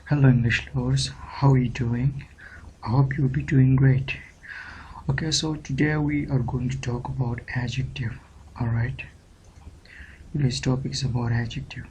Hello English lovers, how are you doing? I hope you'll be doing great. Okay, so today we are going to talk about adjective. Alright, today's topic is about adjective.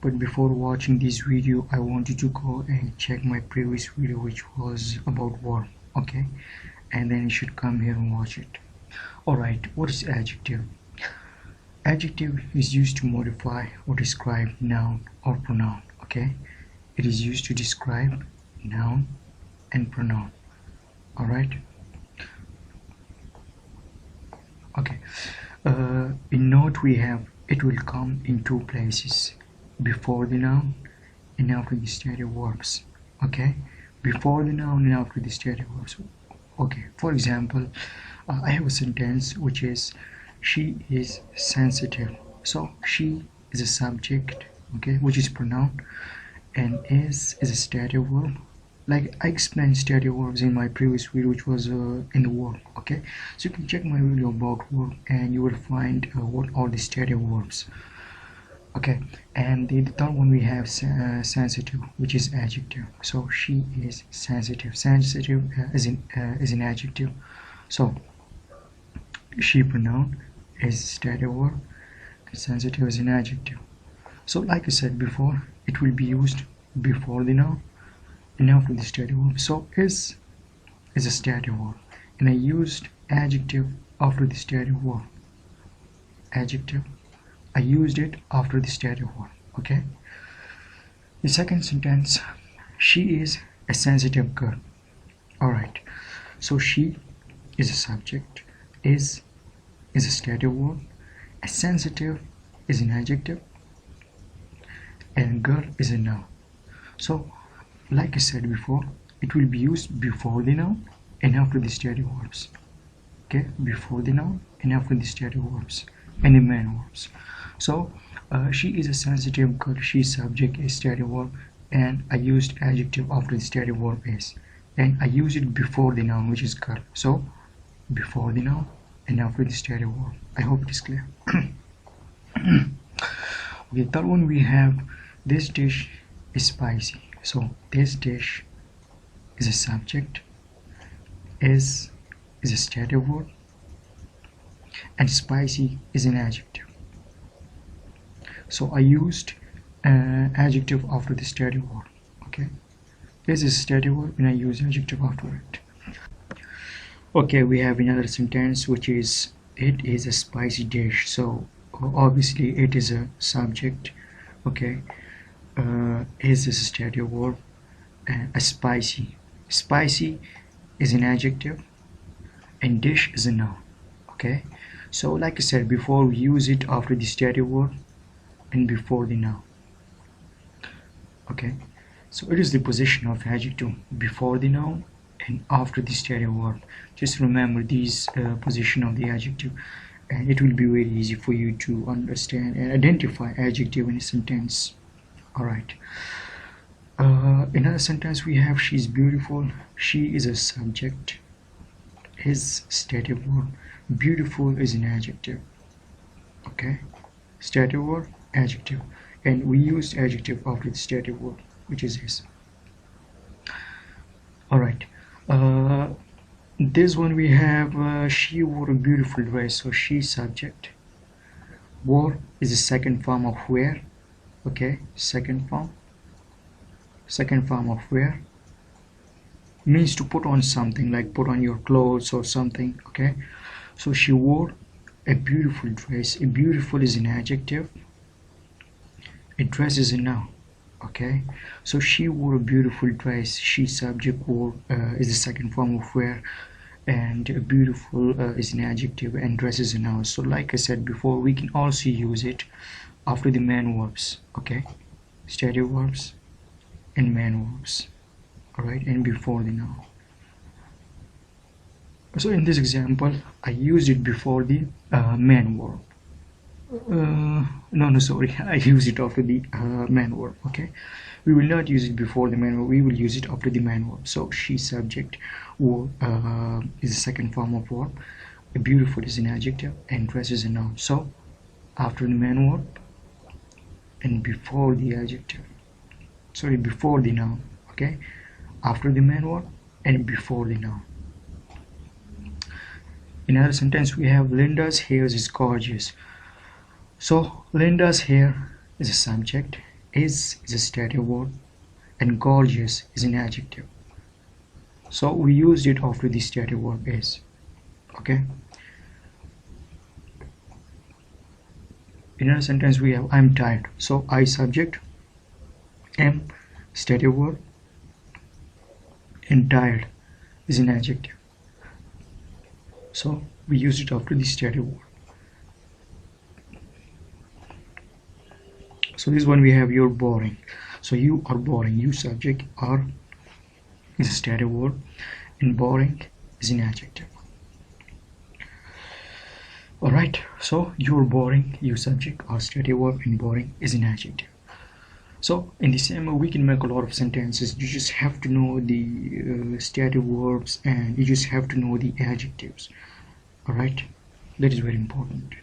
But before watching this video, I want you to go and check my previous video which was about verb. Okay, and then you should come here and watch it. Alright, what is adjective? Adjective is used to modify or describe noun or pronoun. Okay, it is used to describe noun and pronoun. All right. Okay. In note we have it will come in two places, before the noun and after the stative verbs. Okay, before the noun and after the stative verbs. Okay, for example, I have a sentence which is she is sensitive. So she is a subject, okay, which is pronoun, and is a stative verb. Like I explained stative verbs in my previous video which was in the verb. Okay, so you can check my video about verb and you will find what are the stative verbs. Okay, and the third one we have sensitive, which is adjective. So she is sensitive. Sensitive is an adjective. So she pronoun is stative verb and sensitive is an adjective. So like I said before, it will be used before the noun and after the stative verb. So is a stative verb, and I used adjective after the stative verb. Adjective, I used it after the stative verb. Okay, the second sentence, she is a sensitive girl. All right, so she is a subject, is a stative verb, a sensitive is an adjective, and girl is a noun. So like I said before, it will be used before the noun and after the stative verbs. Okay, before the noun and after the stative verbs and the main verbs. So she is a sensitive girl. She is subject is stative verb, and I used adjective after the stative verb is, and I used it before the noun which is girl. So before the noun and after the stative verb. I hope it is clear. Okay, third one we have this dish is spicy. So this dish is a subject, is a stative verb, and spicy is an adjective. So I used adjective after the stative verb. Okay, this is a stative verb and I use adjective after it. Okay, we have another sentence which is it is a spicy dish. So obviously it is a subject. Okay, is a stative verb, and a spicy is an adjective, and dish is a noun. Okay, so like I said before, we use it after the stative verb and before the noun. Okay, so it is the position of adjective before the noun and after the stative verb. Just remember these position of the adjective, and it will be very easy for you to understand and identify adjective in a sentence. All right, another sentence we have she's beautiful. She is a subject, is stative verb, beautiful is an adjective. Okay, stative verb, adjective, and we used adjective after the stative verb, which is is. All right, this one we have she wore a beautiful dress. So she subject, wore is the second form of wear. Okay, second form of wear means to put on something, like put on your clothes or something. Okay, so she wore a beautiful dress. A beautiful is an adjective, a dress is a noun. Okay, so she wore a beautiful dress. She subject, wore is the second form of wear, and beautiful is an adjective, and dress is a noun. So like I said before, we can also use it after the main verbs. Okay, stative verbs and main verbs. All right, and before the noun. So in this example, I used it before the main verb. No, sorry, I use it after the main verb. Okay, we will not use it before the main verb, we will use it after the main verb. So she subject, or is the second form of verb, beautiful is an adjective, and dress is a noun. So after the main verb and before the adjective. sorry, before the noun, okay, after the main verb and before the noun. In another sentence we have Linda's hair is gorgeous. So Linda's hair is a subject, is a stative word, and gorgeous is an adjective. So we used it after the stative verb is. Okay. In another sentence we have I'm tired. So I subject, am stative verb, and tired is an adjective. So we use it after the stative verb. So this one we have you're boring. So you are boring. You subject, are is a stative verb, and boring is an adjective. Alright, so you're boring, you subject, are stative verb, and boring is an adjective. So in the same way we can make a lot of sentences. You just have to know the stative verbs, and you just have to know the adjectives. Alright, that is very important.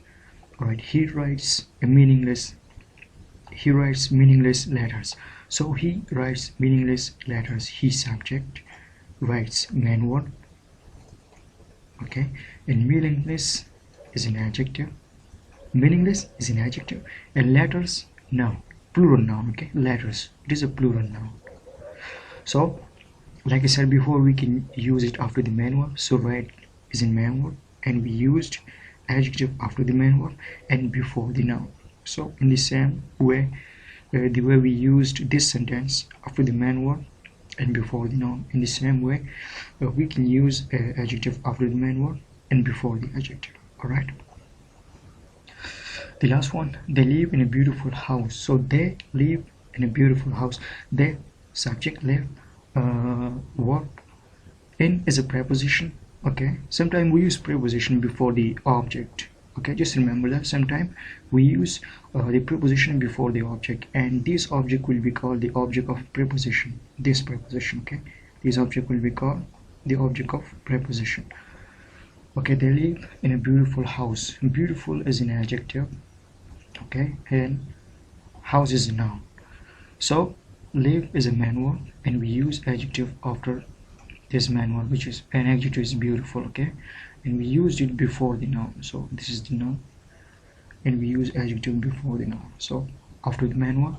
Alright, he writes meaningless letters. So he writes meaningless letters. He subject, writes main verb, okay, and meaningless is an adjective. Meaningless is an adjective, and letters noun, plural noun. Okay, letters, it is a plural noun. So like I said before, we can use it after the main verb. So write is in main verb, and we used adjective after the main verb and before the noun. So in the same way, the way we used this sentence after the main verb and before the noun, in the same way we can use adjective after the main verb and before the adjective. Alright, the last one, they live in a beautiful house. So they live in a beautiful house. They subject, live, verb, in is a preposition. Okay, sometimes we use preposition before the object. Okay, just remember that sometimes we use the preposition before the object, and this object will be called the object of preposition. This preposition, okay, this object will be called the object of preposition. Okay, they live in a beautiful house. Beautiful is an adjective, okay, and house is a noun. So live is a main verb, and we use adjective after this main verb, which is an adjective is beautiful, okay, and we used it before the noun. So this is the noun, and we use adjective before the noun. So after the main verb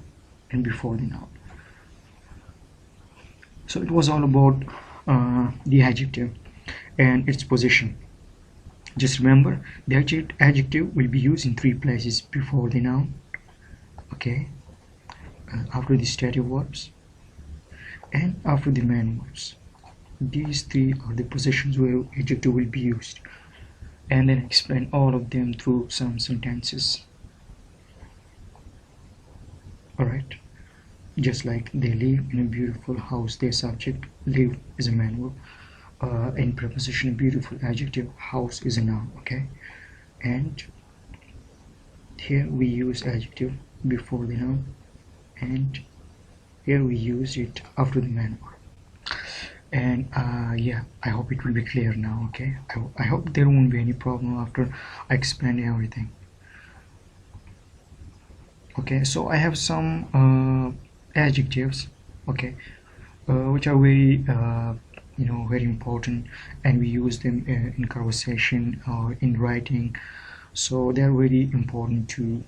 and before the noun. So it was all about the adjective and its position. Just remember, the adjective will be used in 3 places: before the noun, okay, after the stative verbs, and after the main verbs. These 3 are the positions where adjective will be used, and then explain all of them through some sentences. Alright, just like they live in a beautiful house, their subject, live is a main verb, in preposition beautiful adjective, house is a noun, okay, and here we use adjective before the noun, and here we use it after the main verb. And yeah, I hope it will be clear now. Okay, I hope there won't be any problem after I explain everything. Okay, so I have some adjectives, okay, which are very very important, and we use them in conversation or in writing. So they are very important to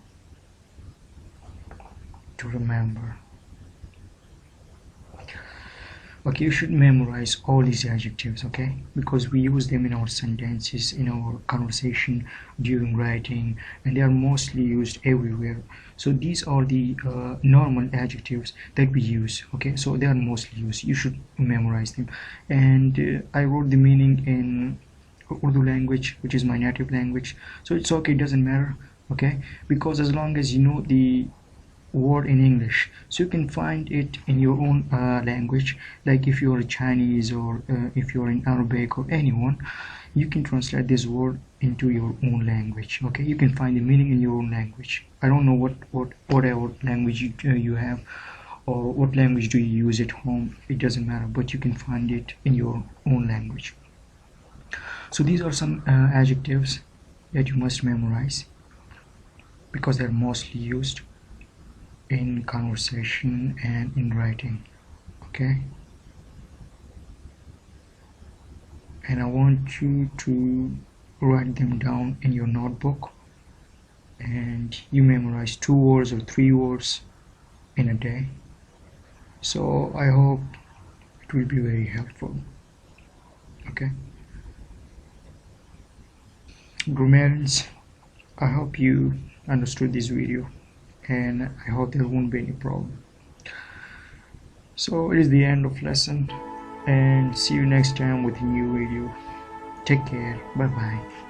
remember. Okay, you should memorize all these adjectives, okay, because we use them in our sentences, in our conversation, during writing, and they are mostly used everywhere. So these are the normal adjectives that we use, okay, so they are mostly used. You should memorize them. And I wrote the meaning in Urdu language, which is my native language, so it's okay, it doesn't matter, okay, because as long as you know the word in English, so you can find it in your own language. Like if you're Chinese, or if you're in Arabic, or anyone, you can translate this word into your own language, okay, you can find the meaning in your own language. I don't know whatever language you have, or what language do you use at home, it doesn't matter, but you can find it in your own language. So these are some adjectives that you must memorize because they're mostly used. in conversation and in writing. Okay, and I want you to write them down in your notebook, and you memorize 2 words or 3 words in a day. So I hope it will be very helpful. Okay, grammarians, I hope you understood this video, and I hope there won't be any problem. So it is the end of lesson, and see you next time with a new video. Take care. Bye bye.